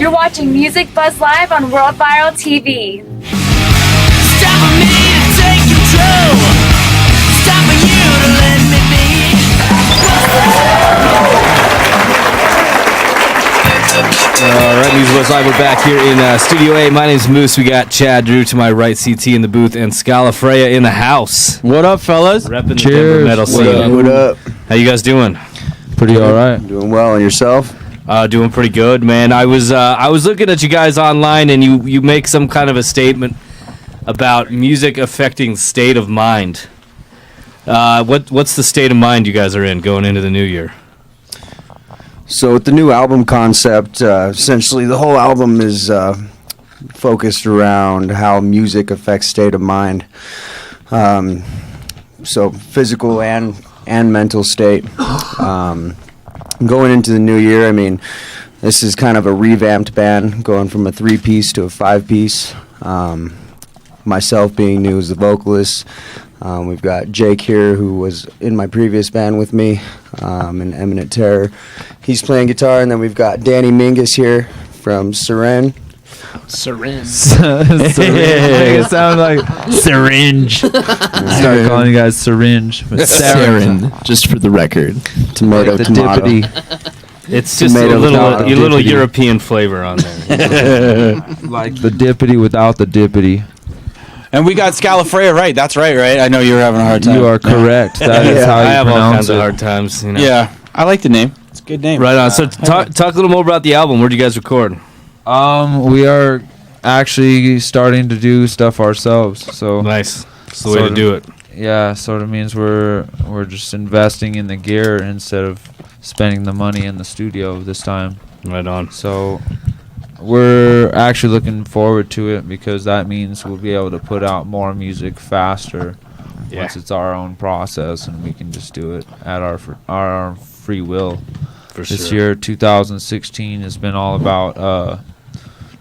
You're watching Music Buzz Live on World Viral TV. Stopping me to take control. Stopping you to let me be. All right, Music Buzz Live. We're back here in Studio A. My name's Moose. We got Chad Drew to my right, CT in the booth, and Scalafrea in the house. What up, fellas? Repping the Cheers. Denver metal scene. What up? How you guys doing? Pretty all right. Doing well, and yourself? Doing pretty good, man. I was looking at you guys online, and you make some kind of a statement about music affecting state of mind. What's the state of mind you guys are in going into the new year? So with the new album concept, essentially the whole album is focused around how music affects state of mind. So physical and mental state. Going into the new year, I mean, this is kind of a revamped band, going from a 3-piece to a 5-piece. Myself being new as the vocalist. We've got Jake here, who was in my previous band with me, in Eminent Terror. He's playing guitar, and then we've got Danny Mingus here from Syringe. Syringe. It sounds like syringe. Start calling you guys syringe. But Sarin, just for the record. Tomato, like the tomato. dippity. It's just Tomato a little dippity. European flavor on there. Like the dippity without the dippity. And we got Scalafrea right. That's right? I know you were having a hard time. You are correct. That is how I you have all pronounce kinds it. of hard times. You know. Yeah, I like the name. It's a good name. Right on. So talk a little more about the album. Where'd you guys record? We are actually starting to do stuff ourselves. So Nice. That's the way to do it. yeah, sort of means we're just investing in the gear instead of spending the money in the studio this time. Right on. So we're actually looking forward to it because that means we'll be able to put out more music faster once it's our own process, and we can just do it at our free will. For This sure. year, 2016, has been all about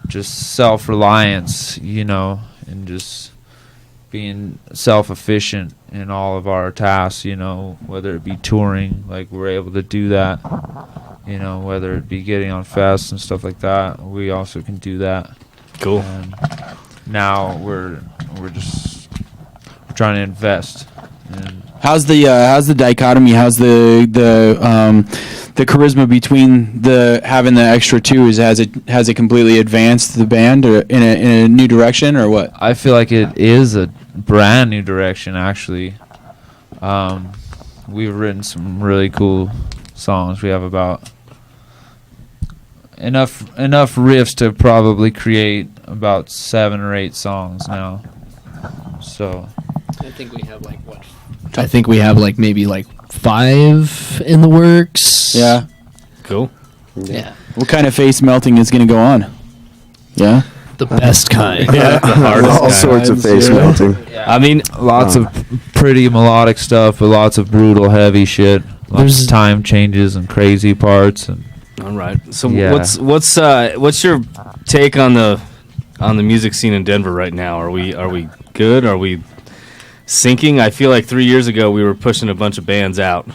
just self-reliance, and just being self-efficient in all of our tasks, whether it be touring, like we're able to do that, whether it be getting on fests and stuff like that, we also can do that. Cool. And now we're just trying to invest. And How's the dichotomy? How's the charisma between having the extra two? Has it completely advanced the band or in a new direction or what? I feel like it is a brand new direction, actually. We've written some really cool songs. We have about enough riffs to probably create about 7 or 8 songs now. So I think we have maybe 5 in the works. Yeah. Cool. Yeah. What kind of face melting is going to go on? Yeah. The best kind. Yeah. The hardest All kind. sorts of face melting. I mean, lots of pretty melodic stuff, but lots of brutal, heavy shit. Lots of time changes and crazy parts. And all right. So Yeah. what's your take on the music scene in Denver right now? Are we good? Are we sinking? I feel like 3 years ago we were pushing a bunch of bands out,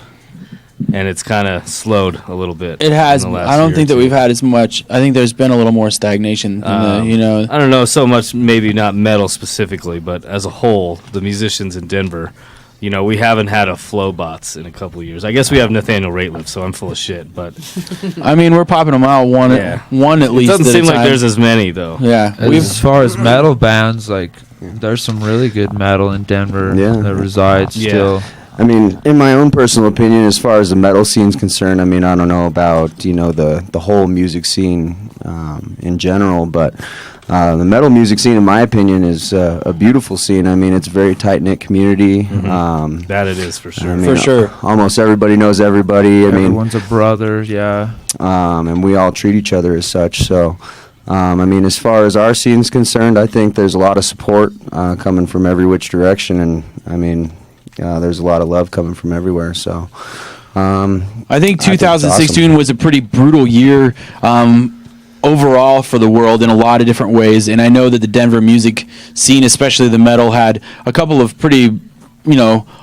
and it's kind of slowed a little bit. It has. in the last I don't year think or that two. we've had as much. I think there's been a little more stagnation. I don't know so much, maybe not metal specifically, but as a whole, the musicians in Denver, we haven't had a Flowbots in a couple of years. I guess we have Nathaniel Rateliff, so I'm full of shit, but I mean, we're popping them out one at it least. doesn't at a seem like time. there's as many, though. Yeah. as far as metal bands, there's some really good metal in Denver that resides still. I mean, in my own personal opinion, as far as the metal scene's concerned, I mean, I don't know about, the whole music scene in general, but the metal music scene, in my opinion, is a beautiful scene. I mean, it's a very tight-knit community. That it is, for sure. I mean, For sure. Almost everybody knows everybody. Everyone's a brother, yeah. And we all treat each other as such, so... I mean, as far as our scene's concerned, I think there's a lot of support coming from every which direction, and I mean, there's a lot of love coming from everywhere. So, I think it's 2016 awesome. was a pretty brutal year overall for the world in a lot of different ways, and I know that the Denver music scene, especially the metal, had a couple of pretty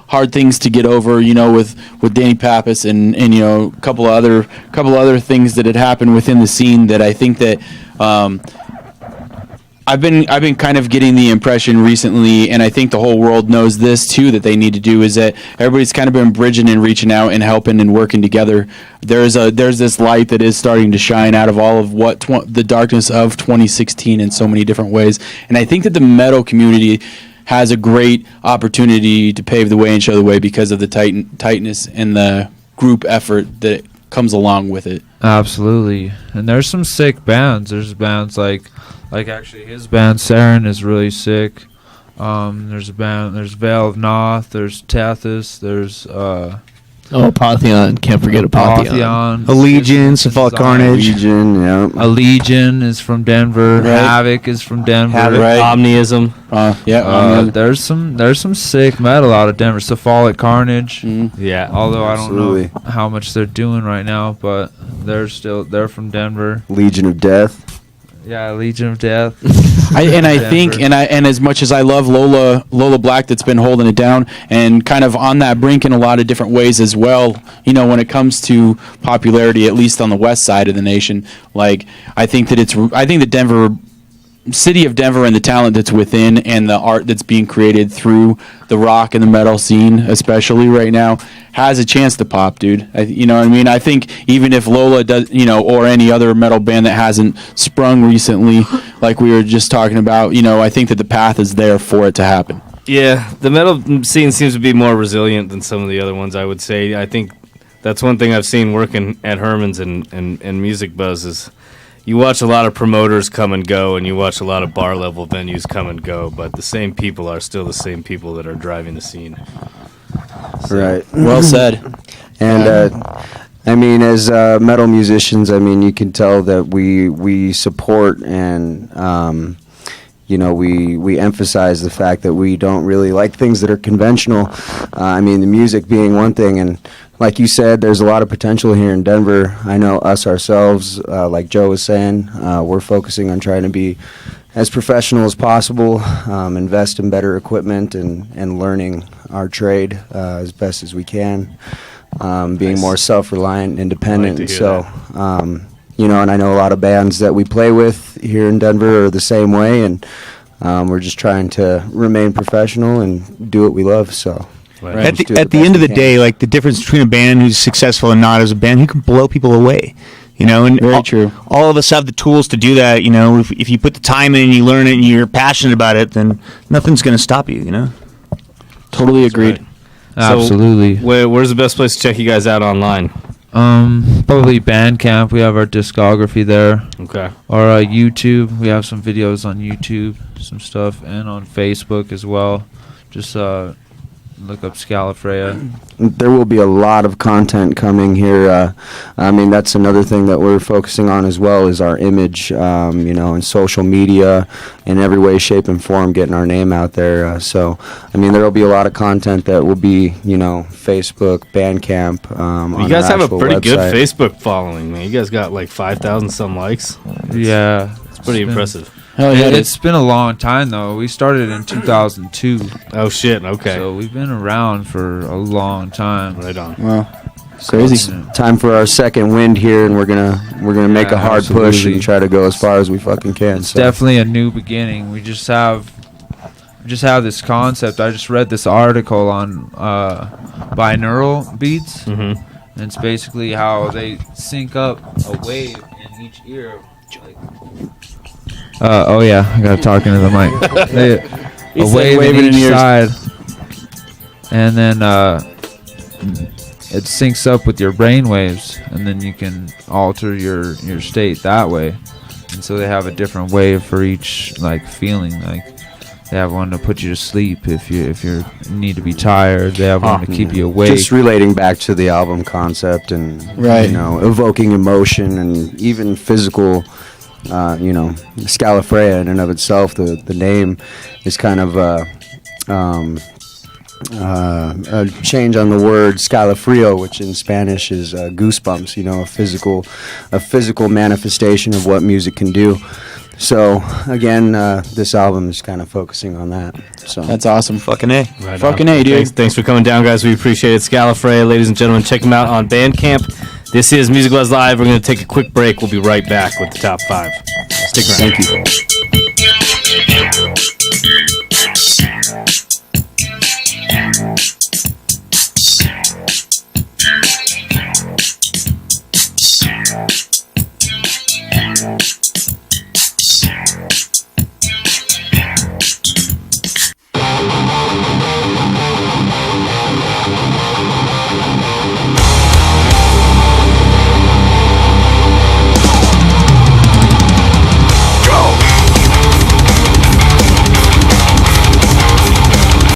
hard things to get over, with Danny Pappas and a couple other things that had happened within the scene that I think that I've been kind of getting the impression recently, and I think the whole world knows this too, that they need to do, is that everybody's kind of been bridging and reaching out and helping and working together. There's this light that is starting to shine out of all of what the darkness of 2016 in so many different ways, and I think that the metal community has a great opportunity to pave the way and show the way because of the tightness and the group effort that comes along with it. Absolutely. And there's some sick bands. There's bands like actually his band Saren is really sick. There's Veil of Noth, there's Tethys, there's Apotheon. Can't forget Apotheon. Allegiance, Cephalic Carnage. Legion, yeah. Allegion is from Denver. Right. Havoc is from Denver. Right. Omniism. There's some sick metal out of Denver. Cephalic Carnage. Yeah. Although I don't Absolutely. know how much they're doing right now, but they're from Denver. Legion of Death. Yeah, Legion of Death. And as much as I love Lola Black, that's been holding it down and kind of on that brink in a lot of different ways as well. When it comes to popularity, at least on the west side of the nation, like I think that Denver, city of Denver, and the talent that's within and the art that's being created through the rock and the metal scene, especially right now, has a chance to pop, dude. You know what I mean? I think even if Lola does, or any other metal band that hasn't sprung recently, like we were just talking about, I think that the path is there for it to happen. Yeah, the metal scene seems to be more resilient than some of the other ones, I would say. I think that's one thing I've seen working at Herman's and Music Buzz is you watch a lot of promoters come and go, and you watch a lot of bar-level venues come and go, but the same people are still the same people that are driving the scene. Right. Well said. And as metal musicians, you can tell that we support and we emphasize the fact that we don't really like things that are conventional. The music being one thing, and like you said, there's a lot of potential here in Denver. I know us ourselves, like Joe was saying, we're focusing on trying to be as professional as possible, invest in better equipment and learning our trade as best as we can, being more self-reliant, independent. And I know a lot of bands that we play with here in Denver are the same way, and we're just trying to remain professional and do what we love. So. Right. At the end of the day, like the difference between a band who's successful and not is a band who can blow people away. And Very true. All of us have the tools to do that. If you put the time in and you learn it and you're passionate about it, then nothing's going to stop you. Totally agreed. Right. Absolutely. Where's the best place to check you guys out online? Probably Bandcamp. We have our discography there. Okay. Or YouTube. We have some videos on YouTube, some stuff, and on Facebook as well. Just look up Scalafrea. There will be a lot of content coming here. That's another thing that we're focusing on as well is our image, in social media, in every way, shape, and form, getting our name out there. There will be a lot of content that will be, Facebook, Bandcamp. You guys have a pretty website. good Facebook following, man. You guys got like 5,000 some likes. Yeah. It's pretty impressive. Hell yeah, It's been a long time, though. We started in 2002. Oh, shit. Okay. So we've been around for a long time. Right on. Wow. Crazy. Time for our second wind here, and we're gonna make a hard push absolutely. and try to go as far as we fucking can. It's definitely a new beginning. We just have this concept. I just read this article on binaural beats, and it's basically how they sync up a wave in each ear. I gotta talk into the mic. A wave in each side, and then it syncs up with your brain waves, and then you can alter your state that way. And so they have a different wave for each feeling. Like they have one to put you to sleep if you need to be tired. They have one to keep you awake. Just relating back to the album concept and evoking emotion and even physical. Scalafrea in and of itself, the name is kind of a change on the word scalafrio, which in Spanish is goosebumps. A physical manifestation of what music can do. So again, this album is kind of focusing on that. So That's awesome. Fucking A. Right Fucking on. A, dude. Thanks for coming down, guys. We appreciate it. Scalafrea, ladies and gentlemen, check them out on Bandcamp. This is Music Was Live. We're going to take a quick break. We'll be right back with the top 5. Stick around. Thank you.